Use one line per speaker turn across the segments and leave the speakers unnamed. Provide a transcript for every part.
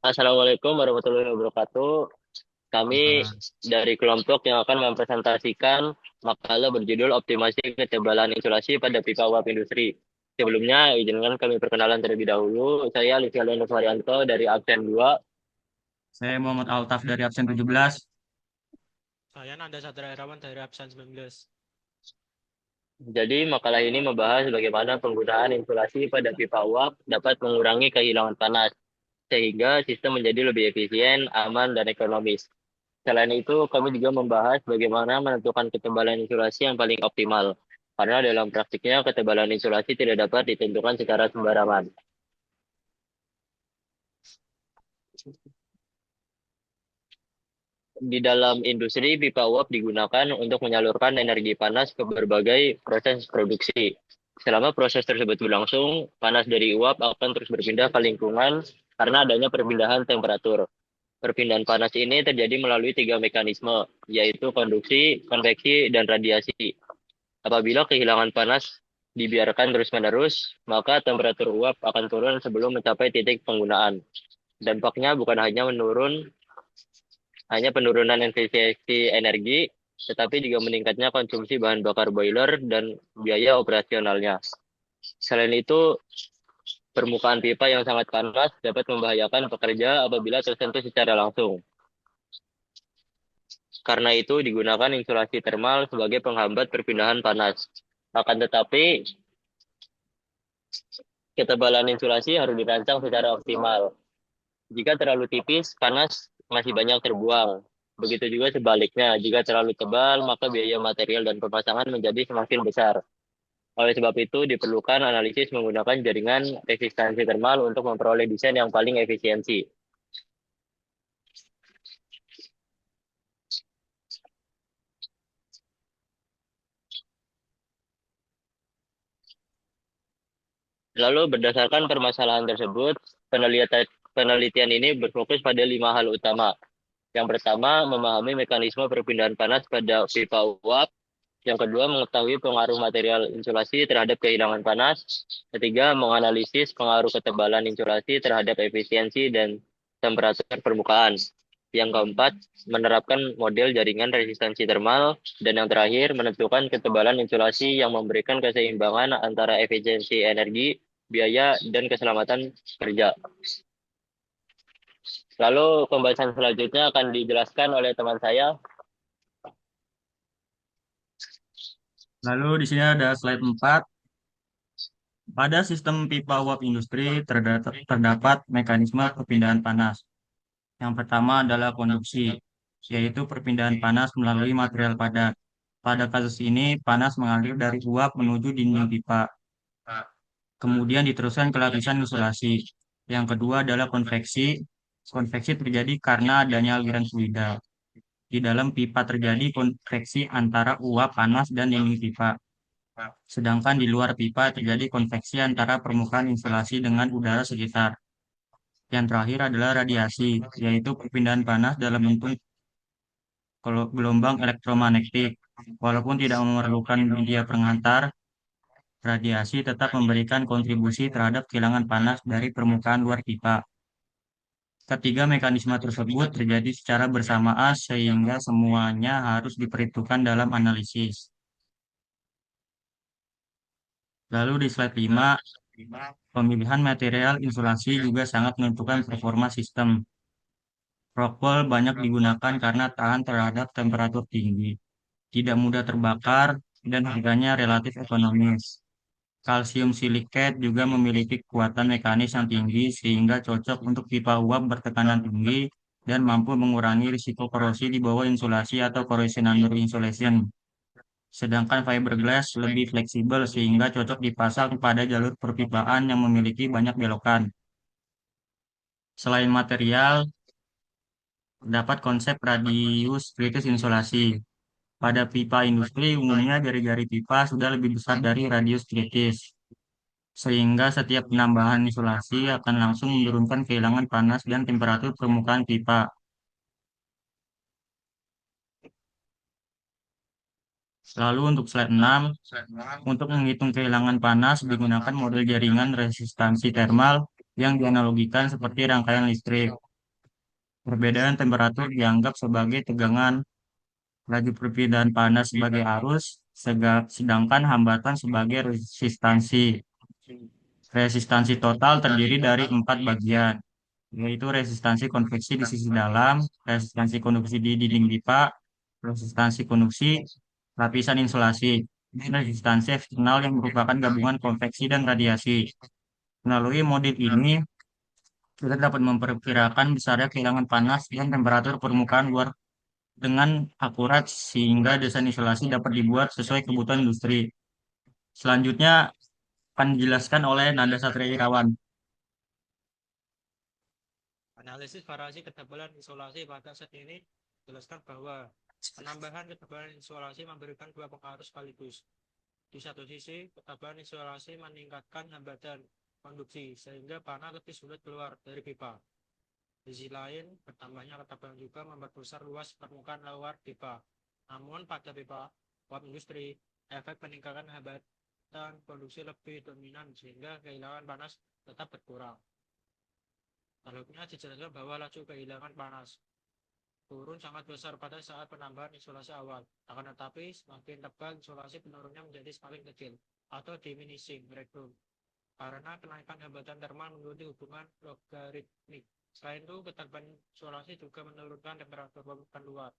Assalamualaikum warahmatullahi wabarakatuh. Kami
Masalah.
dari kelompok yang akan mempresentasikan makalah berjudul Optimasi Ketebalan Insulasi pada Pipa Uap Industri. Sebelumnya, izinkan kami perkenalan terlebih dahulu. Saya Livia Nurfaryanto dari absen 2.
Saya Muhammad Altaf dari absen 17.
Saya Nanda Satria Irawan dari absen 19.
Jadi, makalah ini membahas bagaimana penggunaan insulasi pada pipa uap dapat mengurangi kehilangan panas, sehingga sistem menjadi lebih efisien, aman, dan ekonomis. Selain itu, kami juga membahas bagaimana menentukan ketebalan insulasi yang paling optimal. Karena dalam praktiknya, ketebalan insulasi tidak dapat ditentukan secara sembarangan. Di dalam industri, pipa uap digunakan untuk menyalurkan energi panas ke berbagai proses produksi. Selama proses tersebut berlangsung, panas dari uap akan terus berpindah ke lingkungan karena adanya perpindahan temperatur. Perpindahan panas ini terjadi melalui tiga mekanisme, yaitu konduksi, konveksi, dan radiasi. Apabila kehilangan panas dibiarkan terus-menerus, maka temperatur uap akan turun sebelum mencapai titik penggunaan. Dampaknya bukan hanya penurunan efisiensi energi, tetapi juga meningkatnya konsumsi bahan bakar boiler dan biaya operasionalnya. Selain itu, permukaan pipa yang sangat panas dapat membahayakan pekerja apabila tersentuh secara langsung. Karena itu, digunakan insulasi termal sebagai penghambat perpindahan panas. Akan tetapi, ketebalan insulasi harus dirancang secara optimal. Jika terlalu tipis, panas masih banyak terbuang. Begitu juga sebaliknya, jika terlalu tebal, maka biaya material dan pemasangan menjadi semakin besar. Oleh sebab itu, diperlukan analisis menggunakan jaringan resistansi termal untuk memperoleh desain yang paling efisiensi. Lalu, berdasarkan permasalahan tersebut, penelitian ini berfokus pada 5 hal utama. Yang pertama, memahami mekanisme perpindahan panas pada pipa uap. Yang kedua, mengetahui pengaruh material insulasi terhadap kehilangan panas. Ketiga, menganalisis pengaruh ketebalan insulasi terhadap efisiensi dan temperatur permukaan. Yang keempat, menerapkan model jaringan resistansi termal. Dan yang terakhir, menentukan ketebalan insulasi yang memberikan keseimbangan antara efisiensi energi, biaya, dan keselamatan kerja. Lalu pembahasan selanjutnya akan dijelaskan oleh teman saya.
Lalu di sini ada slide 4. Pada sistem pipa uap industri terdapat mekanisme perpindahan panas. Yang pertama adalah konduksi, yaitu perpindahan panas melalui material padat. Pada kasus ini, panas mengalir dari uap menuju dinding pipa, kemudian diteruskan ke lapisan isolasi. Yang kedua adalah konveksi. Konveksi terjadi karena adanya aliran fluida. Di dalam pipa terjadi konveksi antara uap panas dan dinding pipa. Sedangkan di luar pipa terjadi konveksi antara permukaan insulasi dengan udara sekitar. Yang terakhir adalah radiasi, yaitu perpindahan panas dalam bentuk gelombang elektromagnetik. Walaupun tidak memerlukan media pengantar, radiasi tetap memberikan kontribusi terhadap kehilangan panas dari permukaan luar pipa. Ketiga mekanisme tersebut terjadi secara bersamaan sehingga semuanya harus diperhitungkan dalam analisis. Lalu di slide 5, pemilihan material insulasi juga sangat menentukan performa sistem. Rockwool banyak digunakan karena tahan terhadap temperatur tinggi, tidak mudah terbakar, dan harganya relatif ekonomis. Kalsium silikat juga memiliki kekuatan mekanis yang tinggi sehingga cocok untuk pipa uap bertekanan tinggi dan mampu mengurangi risiko korosi di bawah insulasi atau corrosion under insulation. Sedangkan fiberglass lebih fleksibel sehingga cocok dipasang pada jalur perpipaan yang memiliki banyak belokan. Selain material, terdapat konsep radius kritis insulasi. Pada pipa industri, umumnya jari-jari pipa sudah lebih besar dari radius kritis, sehingga setiap penambahan isolasi akan langsung menurunkan kehilangan panas dan temperatur permukaan pipa. Lalu untuk slide 6, untuk menghitung kehilangan panas digunakan model jaringan resistansi termal yang dianalogikan seperti rangkaian listrik. Perbedaan temperatur dianggap sebagai tegangan, laju perpindahan panas sebagai arus, sedangkan hambatan sebagai resistansi. Resistansi total terdiri dari 4 bagian, yaitu resistansi konveksi di sisi dalam, resistansi konduksi di dinding pipa, resistansi konduksi, lapisan insulasi, dan resistansi eksternal yang merupakan gabungan konveksi dan radiasi. Melalui model ini, kita dapat memperkirakan besarnya kehilangan panas dan temperatur permukaan luar dengan akurat sehingga desain isolasi dapat dibuat sesuai kebutuhan industri. Selanjutnya akan dijelaskan oleh Nanda Satria Irawan.
Analisis variasi ketebalan isolasi pada set ini jelaskan bahwa penambahan ketebalan isolasi memberikan dua pengaruh sekaligus. Di satu sisi, ketebalan isolasi meningkatkan hambatan konduksi sehingga panas lebih sulit keluar dari pipa. Di sisi lain, bertambahnya ketebalan juga memperbesar luas permukaan luar pipa. Namun pada pipa uap industri, efek peningkatan hambatan konduksi lebih dominan sehingga kehilangan panas tetap berkurang. Selanjutnya dijelaskan bahwa laju kehilangan panas turun sangat besar pada saat penambahan isolasi awal. Akan tetapi, semakin tebal isolasi penurunnya menjadi semakin kecil atau diminishing breakdown karena kenaikan hambatan termal mengikuti hubungan logaritmik. Selain itu, ketebalan isolasi juga menurunkan temperatur permukaan luar,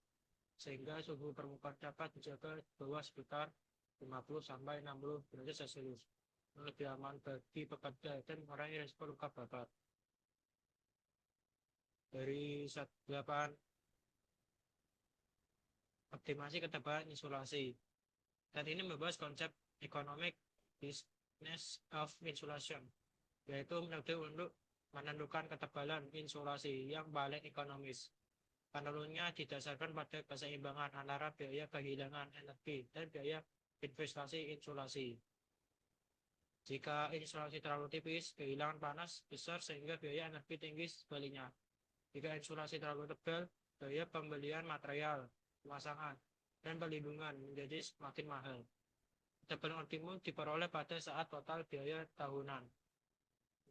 sehingga suhu permukaan dapat dijaga di bawah sekitar 50-60 derajat Celcius. Lebih aman bagi pekerja dan mengurangi risiko luka bakar. Dari 8 optimasi ketebalan isolasi. Dan ini membahas konsep economic business of insulation, yaitu metode untuk menentukan ketebalan insulasi yang paling ekonomis. Penentuannya didasarkan pada keseimbangan antara biaya kehilangan energi dan biaya investasi insulasi. Jika insulasi terlalu tipis, kehilangan panas besar sehingga biaya energi tinggi sebaliknya. Jika insulasi terlalu tebal, biaya pembelian material, pemasangan, dan perlindungan menjadi semakin mahal. Ketebalan optimum diperoleh pada saat total biaya tahunan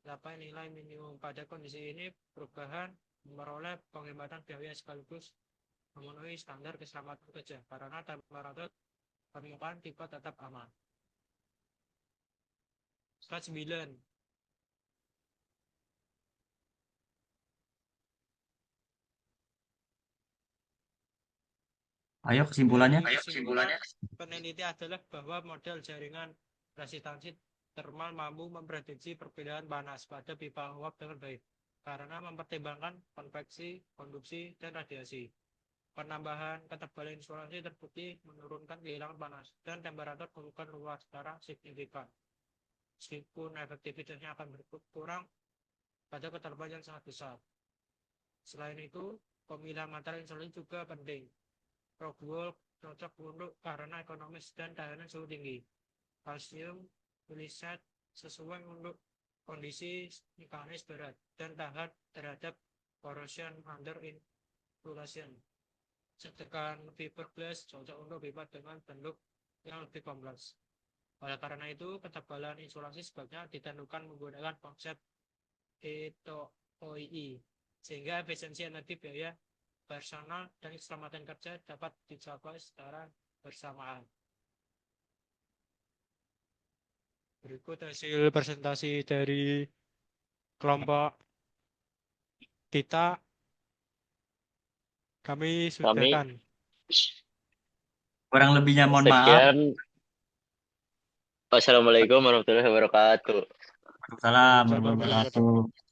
mencapai nilai minimum. Pada kondisi ini, perubahan memperoleh penghematan biaya sekaligus memenuhi standar keselamatan kerja karena temperatur permukaan pipa tetap aman. Slide 9.
Ayo kesimpulannya.
Kesimpulan peneliti adalah bahwa model jaringan resistansi termal mampu memprediksi perbedaan panas pada pipa uap dengan baik karena mempertimbangkan konveksi, konduksi, dan radiasi. Penambahan ketebalan insulasi terbukti menurunkan kehilangan panas dan temperatur permukaan luar secara signifikan. Meskipun efektivitasnya akan berkurang pada ketebalan yang sangat besar. Selain itu, pemilihan material insulasi juga penting. Rockwool cocok untuk karena ekonomis dan tahanan suhu tinggi. Kalsium piliset sesuai untuk kondisi mekanis berat dan tahan terhadap corrosion under insulation. Sedangkan fiberglass cocok untuk pipa dengan bentuk yang lebih kompleks. Oleh karena itu, ketebalan insulasi sebaiknya ditentukan menggunakan konsep ETOI, sehingga efisiensi energi biaya personal dan keselamatan kerja dapat dicapai secara bersamaan. Berikut hasil presentasi dari kelompok kita. Kami
Kami
sudahkan.
Kurang lebihnya mohon maaf.
sekian. Wassalamualaikum warahmatullahi wabarakatuh.
Waalaikumsalam warahmatullahi wabarakatuh.